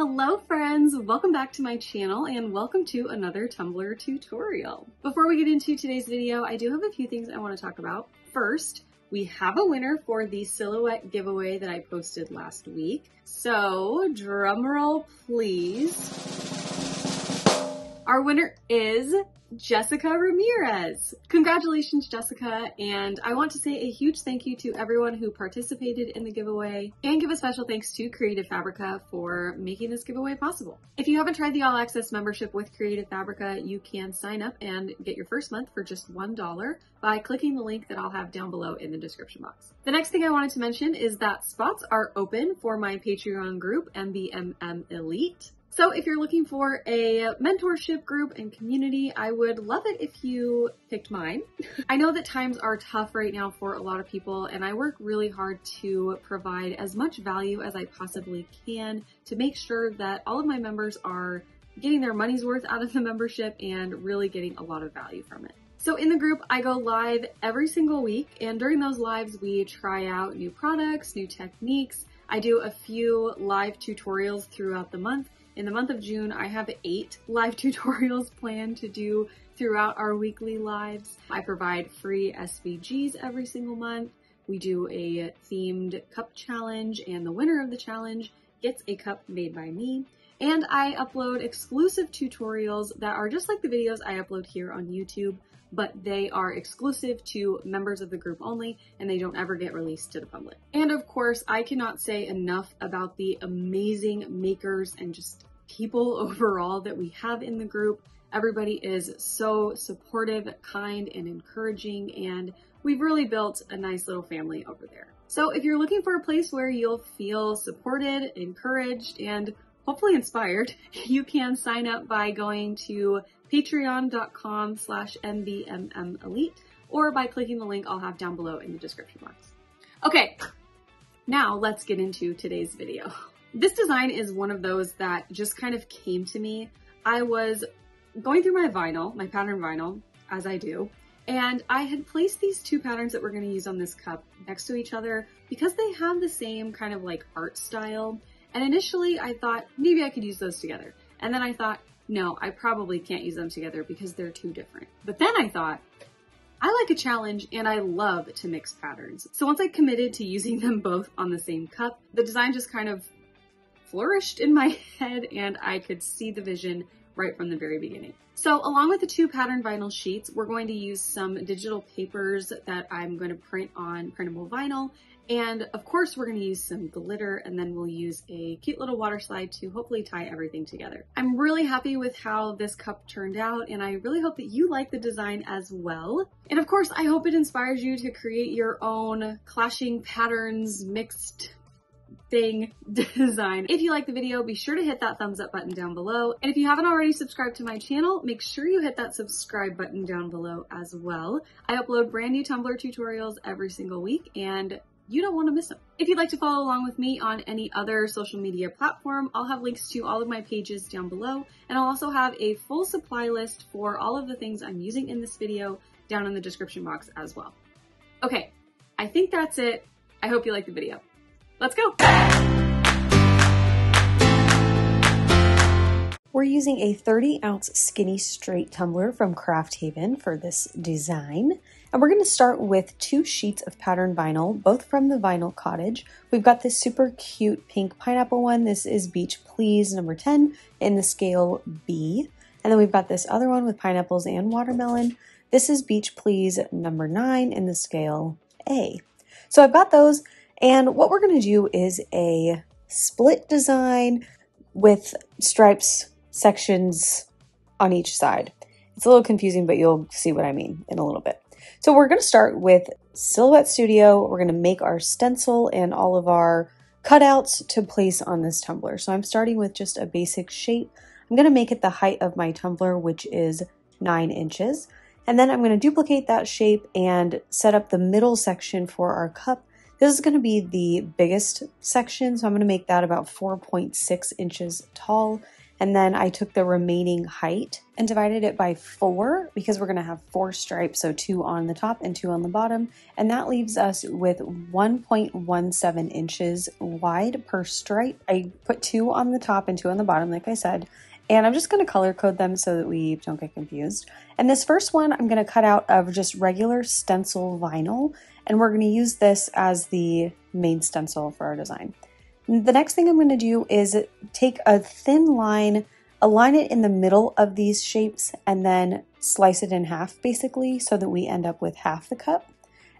Hello friends, welcome back to my channel and welcome to another Tumbler tutorial. Before we get into today's video, I do have a few things I want to talk about. First, we have a winner for the silhouette giveaway that I posted last week. So, drumroll please. Our winner is Jessica Ramirez. Congratulations, Jessica, and I want to say a huge thank you to everyone who participated in the giveaway and give a special thanks to Creative Fabrica for making this giveaway possible. If you haven't tried the All Access membership with Creative Fabrica, you can sign up and get your first month for just $1 by clicking the link that I'll have down below in the description box. The next thing I wanted to mention is that spots are open for my Patreon group, MBMM Elite. So if you're looking for a mentorship group and community, I would love it if you picked mine. I know that times are tough right now for a lot of people, and I work really hard to provide as much value as I possibly can to make sure that all of my members are getting their money's worth out of the membership and really getting a lot of value from it. So in the group, I go live every single week, and during those lives, we try out new products, new techniques. I do a few live tutorials throughout the month. In the month of June, I have 8 live tutorials planned to do throughout our weekly lives. I provide free SVGs every single month. We do a themed cup challenge, and the winner of the challenge gets a cup made by me. And I upload exclusive tutorials that are just like the videos I upload here on YouTube, but they are exclusive to members of the group only, and they don't ever get released to the public. And of course, I cannot say enough about the amazing makers and just people overall that we have in the group. Everybody is so supportive, kind, and encouraging, and we've really built a nice little family over there. So if you're looking for a place where you'll feel supported, encouraged, and hopefully inspired, you can sign up by going to patreon.com/MBMM Elite or by clicking the link I'll have down below in the description box. Okay, now let's get into today's video. This design is one of those that just kind of came to me. I was going through my vinyl, my pattern vinyl, as I do, and I had placed these two patterns that we're going to use on this cup next to each other because they have the same kind of like art style. And initially I thought maybe I could use those together. And then I thought, no, I probably can't use them together because they're too different. But then I thought, I like a challenge and I love to mix patterns. So once I committed to using them both on the same cup, the design just kind of flourished in my head and I could see the vision right from the very beginning. So along with the two pattern vinyl sheets, we're going to use some digital papers that I'm going to print on printable vinyl. And of course, we're going to use some glitter, and then we'll use a cute little water slide to hopefully tie everything together. I'm really happy with how this cup turned out, and I really hope that you like the design as well. And of course, I hope it inspires you to create your own clashing patterns mixed thing design. If you like the video, be sure to hit that thumbs up button down below. And if you haven't already subscribed to my channel, make sure you hit that subscribe button down below as well. I upload brand new Tumbler tutorials every single week, and you don't want to miss them. If you'd like to follow along with me on any other social media platform, I'll have links to all of my pages down below, and I'll also have a full supply list for all of the things I'm using in this video down in the description box as well. Okay, I think that's it. I hope you like the video. Let's go. We're using a 30-ounce skinny straight tumbler from Craft Haven for this design. And we're going to start with 2 sheets of pattern vinyl, both from the Vinyl Cottage. We've got this super cute pink pineapple one. This is Beach Please number 10 in the scale B. And then we've got this other one with pineapples and watermelon. This is Beach Please number 9 in the scale A. So I've got those, and what we're going to do is a split design with stripes sections on each side. It's a little confusing, but you'll see what I mean in a little bit. So we're going to start with Silhouette Studio. We're going to make our stencil and all of our cutouts to place on this tumbler. So I'm starting with just a basic shape. I'm going to make it the height of my tumbler, which is 9 inches. And then I'm going to duplicate that shape and set up the middle section for our cup. This is going to be the biggest section, so I'm going to make that about 4.6 inches tall. And then I took the remaining height and divided it by 4 because we're going to have 4 stripes, so 2 on the top and 2 on the bottom. And that leaves us with 1.17 inches wide per stripe. I put 2 on the top and 2 on the bottom, like I said. And I'm just going to color code them so that we don't get confused. And this first one I'm going to cut out of just regular stencil vinyl. And we're going to use this as the main stencil for our design. The next thing I'm going to do is take a thin line, align it in the middle of these shapes, and then slice it in half basically so that we end up with half the cup.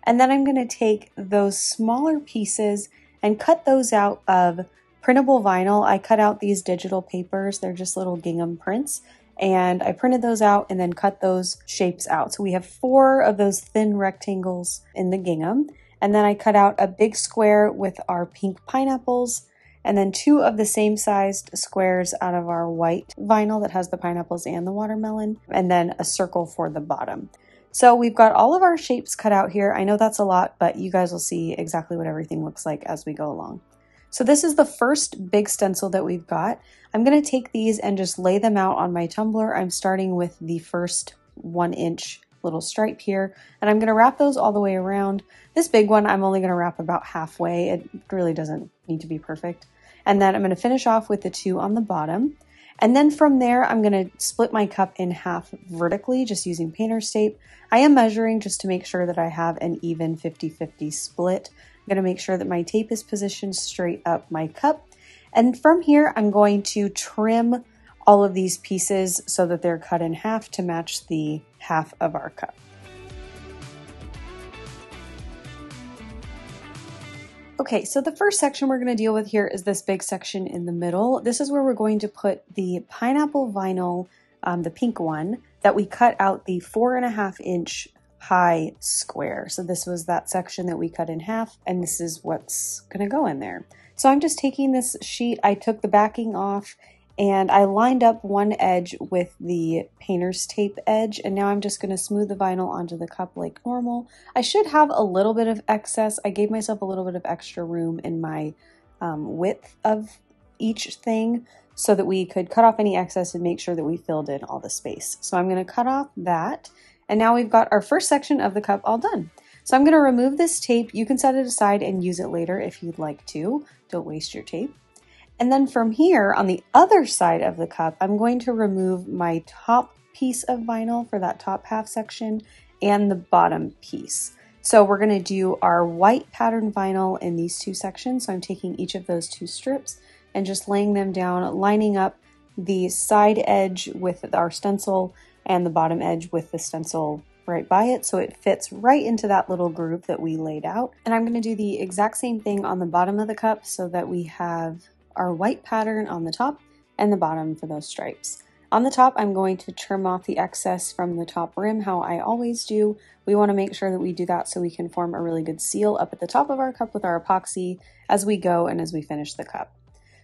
And then I'm going to take those smaller pieces and cut those out of printable vinyl. I cut out these digital papers. They're just little gingham prints. And I printed those out and then cut those shapes out. So we have 4 of those thin rectangles in the gingham. And then I cut out a big square with our pink pineapples, and then 2 of the same sized squares out of our white vinyl that has the pineapples and the watermelon, and then a circle for the bottom. So we've got all of our shapes cut out here. I know that's a lot, but you guys will see exactly what everything looks like as we go along. So this is the first big stencil that we've got. I'm going to take these and just lay them out on my tumbler. I'm starting with the first 1-inch little stripe here, and I'm going to wrap those all the way around. This big one I'm only going to wrap about halfway. It really doesn't need to be perfect. And then I'm going to finish off with the 2 on the bottom. And then from there, I'm going to split my cup in half vertically, just using painter's tape. I am measuring just to make sure that I have an even 50-50 split. I'm going to make sure that my tape is positioned straight up my cup. And from here, I'm going to trim all of these pieces so that they're cut in half to match the half of our cup. Okay, so the first section we're going to deal with here is this big section in the middle. This is where we're going to put the pineapple vinyl, the pink one, that we cut out the 4.5-inch high square. So this was that section that we cut in half, and this is what's going to go in there. So I'm just taking this sheet, I took the backing off, and I lined up one edge with the painter's tape edge, and now I'm just going to smooth the vinyl onto the cup like normal. I should have a little bit of excess. I gave myself a little bit of extra room in my width of each thing so that we could cut off any excess and make sure that we filled in all the space. So I'm going to cut off that, and now we've got our first section of the cup all done. So I'm going to remove this tape. You can set it aside and use it later if you'd like to. Don't waste your tape. And then from here, on the other side of the cup, I'm going to remove my top piece of vinyl for that top half section and the bottom piece. So we're going to do our white pattern vinyl in these 2 sections. So I'm taking each of those 2 strips and just laying them down, lining up the side edge with our stencil and the bottom edge with the stencil right by it, so it fits right into that little groove that we laid out. And I'm going to do the exact same thing on the bottom of the cup so that we have our white pattern on the top and the bottom for those stripes. On the top, I'm going to trim off the excess from the top rim, how I always do. We want to make sure that we do that so we can form a really good seal up at the top of our cup with our epoxy as we go and as we finish the cup.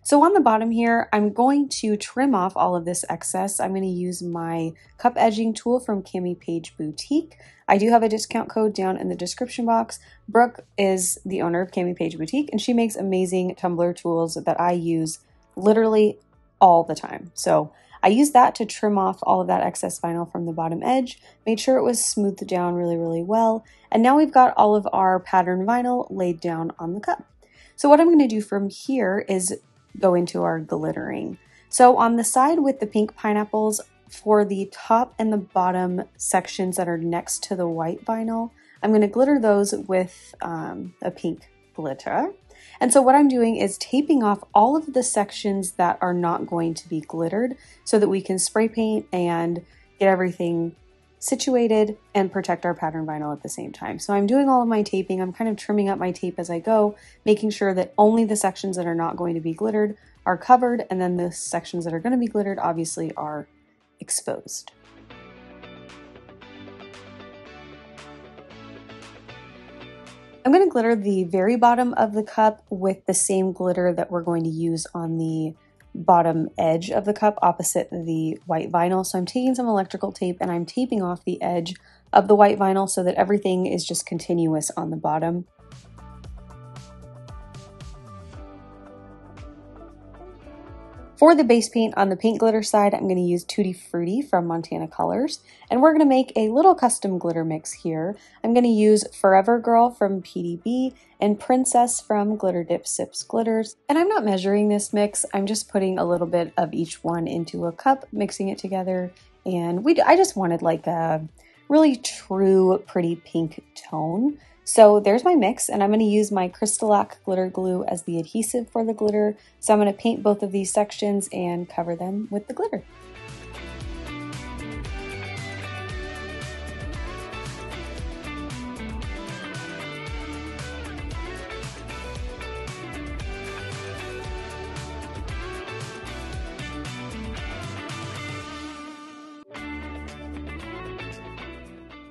So on the bottom here, I'm going to trim off all of this excess. I'm going to use my cup edging tool from Cami Page Boutique. I do have a discount code down in the description box. Brooke is the owner of Cami Page Boutique, and she makes amazing tumbler tools that I use literally all the time. So I used that to trim off all of that excess vinyl from the bottom edge, made sure it was smoothed down really, really well. And now we've got all of our pattern vinyl laid down on the cup. So what I'm going to do from here is go into our glittering. So on the side with the pink pineapples, for the top and the bottom sections that are next to the white vinyl, I'm going to glitter those with a pink glitter. And so what I'm doing is taping off all of the sections that are not going to be glittered so that we can spray paint and get everything situated and protect our pattern vinyl at the same time. So I'm doing all of my taping. I'm kind of trimming up my tape as I go, making sure that only the sections that are not going to be glittered are covered, and then the sections that are going to be glittered obviously are exposed. I'm going to glitter the very bottom of the cup with the same glitter that we're going to use on the bottom edge of the cup opposite the white vinyl. So I'm taking some electrical tape and I'm taping off the edge of the white vinyl so that everything is just continuous on the bottom. For the base paint on the paint glitter side, I'm going to use Tutti Frutti from Montana Colors, and we're going to make a little custom glitter mix here. I'm going to use Forever Girl from PDB and Princess from Glitter Dip Sips Glitters. And I'm not measuring this mix, I'm just putting a little bit of each one into a cup, mixing it together, and I just wanted like a really true pretty pink tone. So there's my mix, and I'm going to use my Crystalac glitter glue as the adhesive for the glitter. So I'm going to paint both of these sections and cover them with the glitter.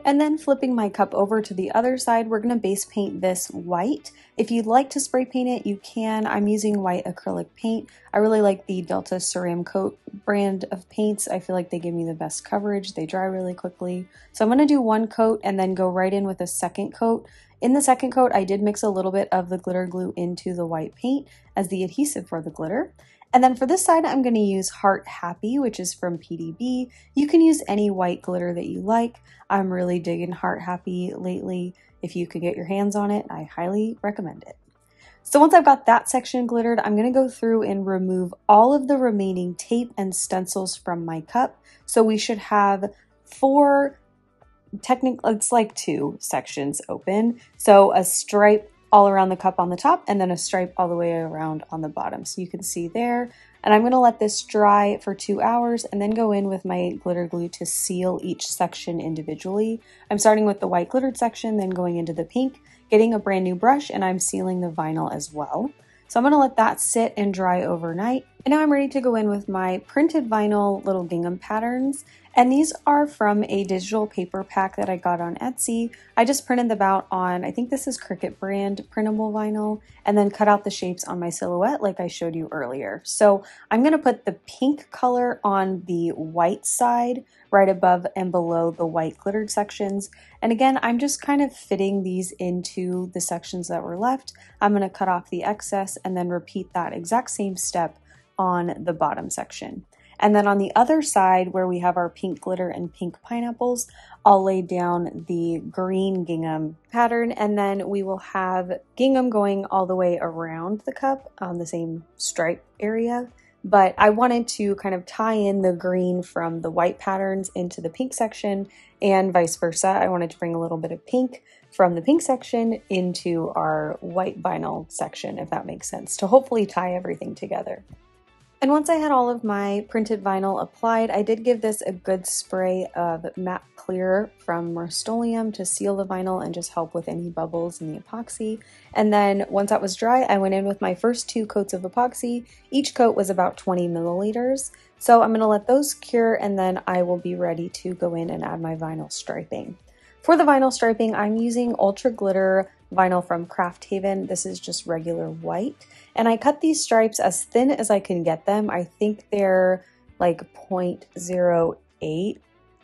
And then flipping my cup over to the other side, we're going to base paint this white. If you'd like to spray paint it, you can. I'm using white acrylic paint. I really like the Delta Ceramcoat brand of paints. I feel like they give me the best coverage. They dry really quickly. So I'm going to do one coat and then go right in with a second coat. In the second coat, I did mix a little bit of the glitter glue into the white paint as the adhesive for the glitter. And then for this side, I'm going to use Heart Happy, which is from PDB. You can use any white glitter that you like. I'm really digging Heart Happy lately. If you could get your hands on it, I highly recommend it. So once I've got that section glittered, I'm going to go through and remove all of the remaining tape and stencils from my cup. So we should have it's like 2 sections open. So a stripe all around the cup on the top, and then a stripe all the way around on the bottom. So you can see there. And I'm going to let this dry for 2 hours and then go in with my glitter glue to seal each section individually. I'm starting with the white glittered section, then going into the pink, getting a brand new brush, and I'm sealing the vinyl as well. So I'm going to let that sit and dry overnight. And now I'm ready to go in with my printed vinyl little gingham patterns. And these are from a digital paper pack that I got on Etsy. I just printed them out on, I think this is Cricut brand printable vinyl, and then cut out the shapes on my silhouette like I showed you earlier. So I'm going to put the pink color on the white side right above and below the white glittered sections. And again, I'm just kind of fitting these into the sections that were left. I'm going to cut off the excess and then repeat that exact same step on the bottom section. And then on the other side where we have our pink glitter and pink pineapples, I'll lay down the green gingham pattern, and then we will have gingham going all the way around the cup on the same stripe area. But I wanted to kind of tie in the green from the white patterns into the pink section and vice versa. I wanted to bring a little bit of pink from the pink section into our white vinyl section, if that makes sense, to hopefully tie everything together. And once I had all of my printed vinyl applied, I did give this a good spray of matte clear from Rust-Oleum to seal the vinyl and just help with any bubbles in the epoxy. And then once that was dry, I went in with my first 2 coats of epoxy. Each coat was about 20 milliliters. So I'm going to let those cure, and then I will be ready to go in and add my vinyl striping. For the vinyl striping, I'm using Ultra Glitter vinyl from Craft Haven. This is just regular white. And I cut these stripes as thin as I can get them. I think they're like 0.08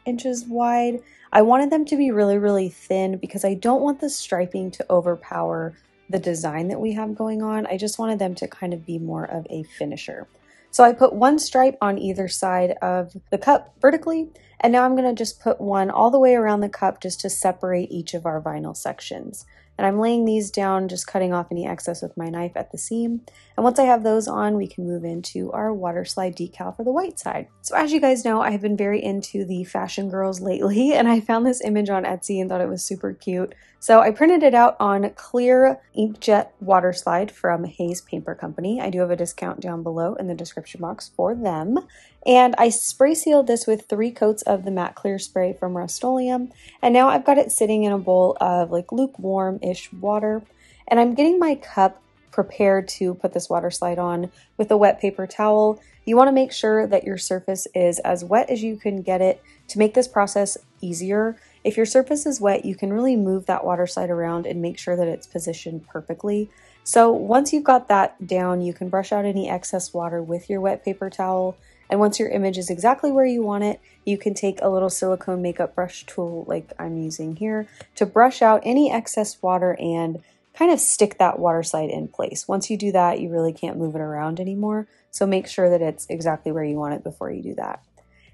inches wide. I wanted them to be really, really thin because I don't want the striping to overpower the design that we have going on. I just wanted them to kind of be more of a finisher. So I put 1 stripe on either side of the cup vertically, and now I'm going to just put 1 all the way around the cup just to separate each of our vinyl sections. And I'm laying these down, just cutting off any excess with my knife at the seam. And once I have those on, we can move into our water slide decal for the white side. So as you guys know, I have been very into the fashion girls lately, and I found this image on Etsy and thought it was super cute. So I printed it out on clear inkjet water slide from Hayes Paper Company. I do have a discount down below in the description box for them. And I spray sealed this with 3 coats of the matte clear spray from Rust-Oleum. And now I've got it sitting in a bowl of like lukewarm-ish water. And I'm getting my cup prepared to put this water slide on with a wet paper towel. You want to make sure that your surface is as wet as you can get it to make this process easier. If your surface is wet, you can really move that water slide around and make sure that it's positioned perfectly. So once you've got that down, you can brush out any excess water with your wet paper towel. And once your image is exactly where you want it, you can take a little silicone makeup brush tool like I'm using here to brush out any excess water and kind of stick that water slide in place. Once you do that, you really can't move it around anymore. So make sure that it's exactly where you want it before you do that.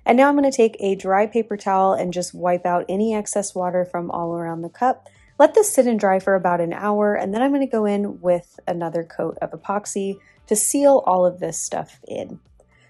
And now I'm going to take a dry paper towel and just wipe out any excess water from all around the cup. Let this sit and dry for about an hour, and then I'm going to go in with another coat of epoxy to seal all of this stuff in.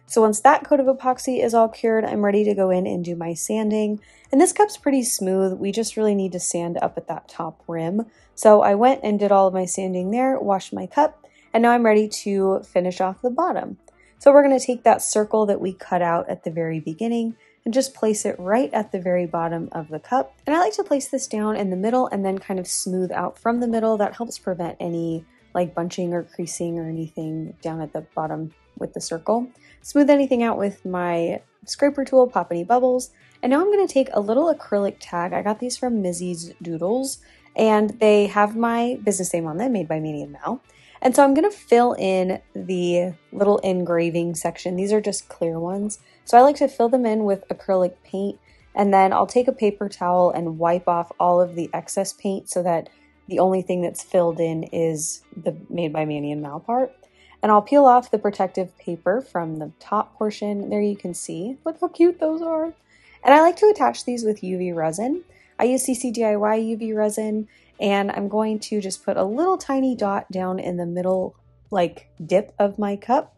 So once that coat of epoxy is all cured, I'm ready to go in and do my sanding. And this cup's pretty smooth. We just really need to sand up at that top rim. So I went and did all of my sanding there, washed my cup, and now I'm ready to finish off the bottom. So we're going to take that circle that we cut out at the very beginning and just place it right at the very bottom of the cup. And I like to place this down in the middle and then kind of smooth out from the middle. That helps prevent any like bunching or creasing or anything down at the bottom with the circle. Smooth anything out with my scraper tool, pop any bubbles. And now I'm going to take a little acrylic tag. I got these from Mizzys Doodles, and they have my business name on them, made by MANIANDMAL. And so I'm going to fill in the little engraving section. These are just clear ones. So I like to fill them in with acrylic paint, and then I'll take a paper towel and wipe off all of the excess paint so that the only thing that's filled in is the made by MANIANDMAL part. And I'll peel off the protective paper from the top portion. There you can see. Look how cute those are. And I like to attach these with UV resin. I use CC DIY UV resin, and I'm going to just put a little tiny dot down in the middle, like dip of my cup.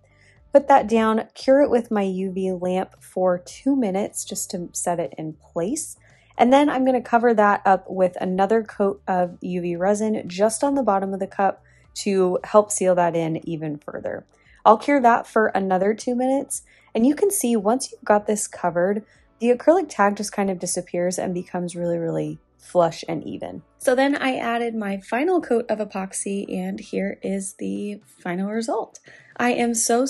Put that down, cure it with my UV lamp for 2 minutes just to set it in place. And then I'm going to cover that up with another coat of UV resin just on the bottom of the cup to help seal that in even further. I'll cure that for another 2 minutes, and you can see once you've got this covered, the acrylic tag just kind of disappears and becomes really, really flush and even. So then I added my final coat of epoxy, and here is the final result. I am so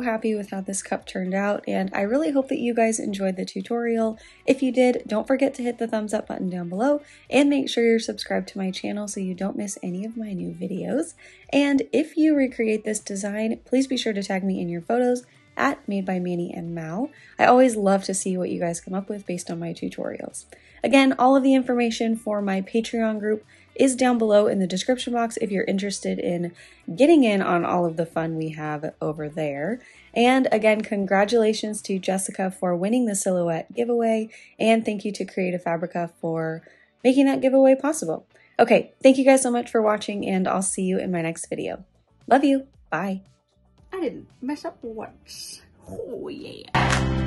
happy with how this cup turned out, and I really hope that you guys enjoyed the tutorial. If you did, don't forget to hit the thumbs up button down below, and make sure you're subscribed to my channel so you don't miss any of my new videos. And if you recreate this design, please be sure to tag me in your photos at Made by MANIANDMAL. I always love to see what you guys come up with based on my tutorials. Again, all of the information for my Patreon group is down below in the description box if you're interested in getting in on all of the fun we have over there. And again, congratulations to Jessica for winning the silhouette giveaway, and thank you to Creative Fabrica for making that giveaway possible. Okay, thank you guys so much for watching, and I'll see you in my next video. Love you. Bye. I didn't mess up once. Oh yeah.